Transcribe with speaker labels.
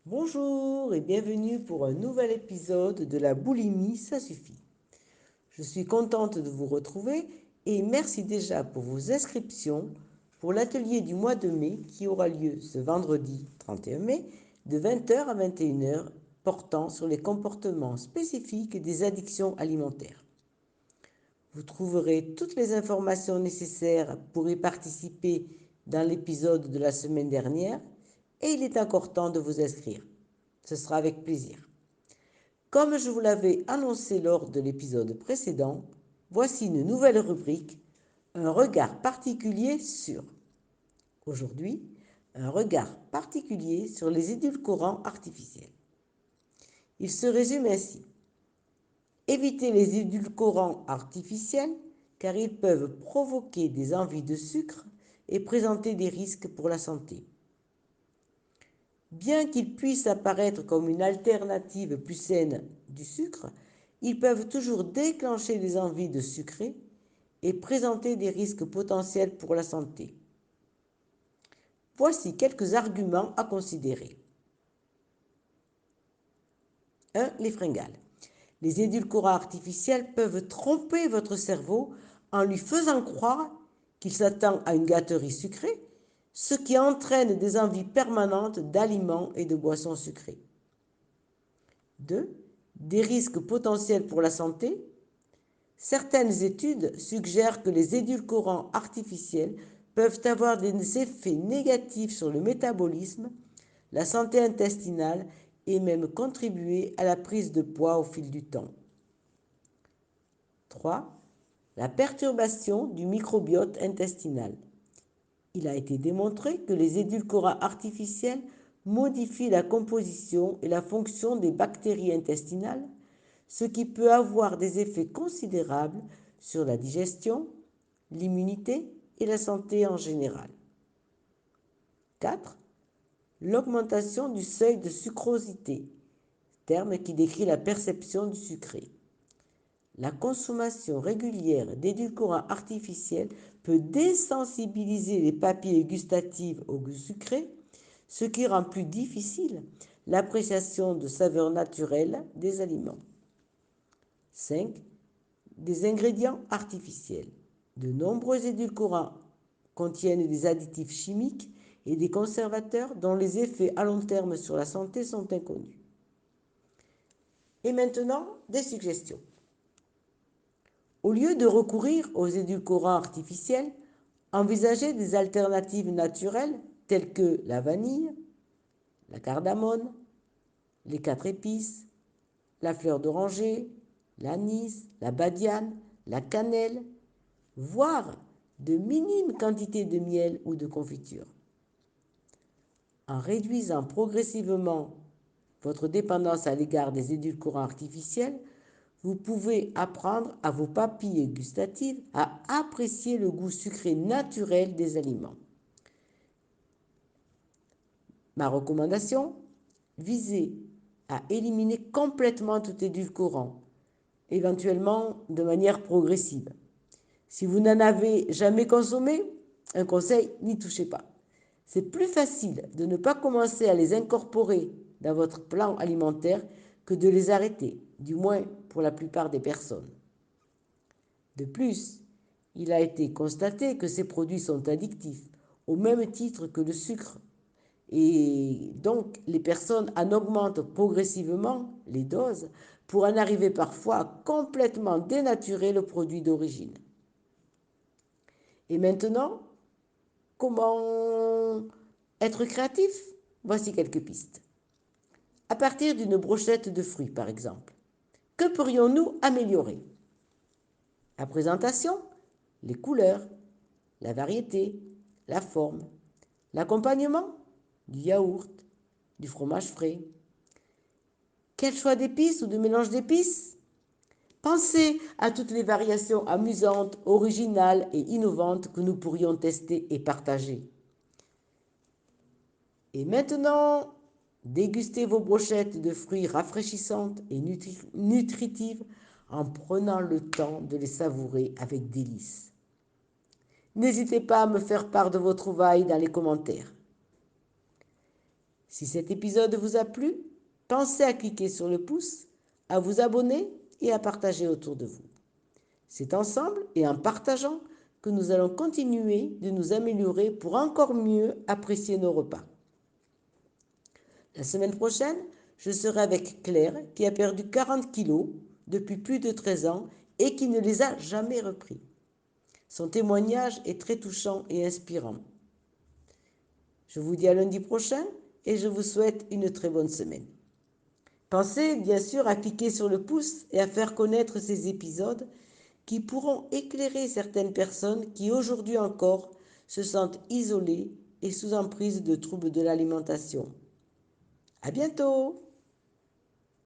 Speaker 1: Bonjour et bienvenue pour un nouvel épisode de la boulimie, ça suffit. Je suis contente de vous retrouver et merci déjà pour vos inscriptions pour l'atelier du mois de mai qui aura lieu ce vendredi 31 mai de 20h à 21h portant sur les comportements spécifiques des addictions alimentaires. Vous trouverez toutes les informations nécessaires pour y participer dans l'épisode de la semaine dernière et il est encore temps de vous inscrire. Ce sera avec plaisir. Comme je vous l'avais annoncé lors de l'épisode précédent, voici une nouvelle rubrique, un regard particulier sur. Aujourd'hui, un regard particulier sur les édulcorants artificiels. Il se résume ainsi. Évitez les édulcorants artificiels car ils peuvent provoquer des envies de sucre et présenter des risques pour la santé. Bien qu'ils puissent apparaître comme une alternative plus saine du sucre, ils peuvent toujours déclencher des envies de sucrer et présenter des risques potentiels pour la santé. Voici quelques arguments à considérer. 1. Les fringales. Les édulcorants artificiels peuvent tromper votre cerveau en lui faisant croire qu'il s'attend à une gâterie sucrée, ce qui entraîne des envies permanentes d'aliments et de boissons sucrées. 2. Des risques potentiels pour la santé. Certaines études suggèrent que les édulcorants artificiels peuvent avoir des effets négatifs sur le métabolisme, la santé intestinale et même contribuer à la prise de poids au fil du temps. 3. La perturbation du microbiote intestinal. Il a été démontré que les édulcorants artificiels modifient la composition et la fonction des bactéries intestinales, ce qui peut avoir des effets considérables sur la digestion, l'immunité et la santé en général. 4. L'augmentation du seuil de sucrosité, terme qui décrit la perception du sucré. La consommation régulière d'édulcorants artificiels peut désensibiliser les papilles gustatives au goût sucré, ce qui rend plus difficile l'appréciation de saveurs naturelles des aliments. 5. Des ingrédients artificiels. De nombreux édulcorants contiennent des additifs chimiques et des conservateurs dont les effets à long terme sur la santé sont inconnus. Et maintenant, des suggestions. Au lieu de recourir aux édulcorants artificiels, envisagez des alternatives naturelles telles que la vanille, la cardamone, les 4 épices, la fleur d'oranger, l'anis, la badiane, la cannelle, voire de minimes quantités de miel ou de confiture. En réduisant progressivement votre dépendance à l'égard des édulcorants artificiels, vous pouvez apprendre à vos papilles gustatives à apprécier le goût sucré naturel des aliments. Ma recommandation, visez à éliminer complètement tout édulcorant, éventuellement de manière progressive. Si vous n'en avez jamais consommé, un conseil, n'y touchez pas. C'est plus facile de ne pas commencer à les incorporer dans votre plan alimentaire que de les arrêter, du moins pour la plupart des personnes. De plus, il a été constaté que ces produits sont addictifs, au même titre que le sucre. Et donc, les personnes en augmentent progressivement les doses pour en arriver parfois à complètement dénaturer le produit d'origine. Et maintenant, comment être créatif? Voici quelques pistes. À partir d'une brochette de fruits, par exemple, que pourrions-nous améliorer? La présentation, les couleurs, la variété, la forme, l'accompagnement, du yaourt, du fromage frais. Quel choix d'épices ou de mélange d'épices? Pensez à toutes les variations amusantes, originales et innovantes que nous pourrions tester et partager. Et maintenant, dégustez vos brochettes de fruits rafraîchissantes et nutritives en prenant le temps de les savourer avec délice. N'hésitez pas à me faire part de vos trouvailles dans les commentaires. Si cet épisode vous a plu, pensez à cliquer sur le pouce, à vous abonner et à partager autour de vous. C'est ensemble et en partageant que nous allons continuer de nous améliorer pour encore mieux apprécier nos repas. La semaine prochaine, je serai avec Claire qui a perdu 40 kilos depuis plus de 13 ans et qui ne les a jamais repris. Son témoignage est très touchant et inspirant. Je vous dis à lundi prochain et je vous souhaite une très bonne semaine. Pensez bien sûr à cliquer sur le pouce et à faire connaître ces épisodes qui pourront éclairer certaines personnes qui aujourd'hui encore se sentent isolées et sous emprise de troubles de l'alimentation. À bientôt!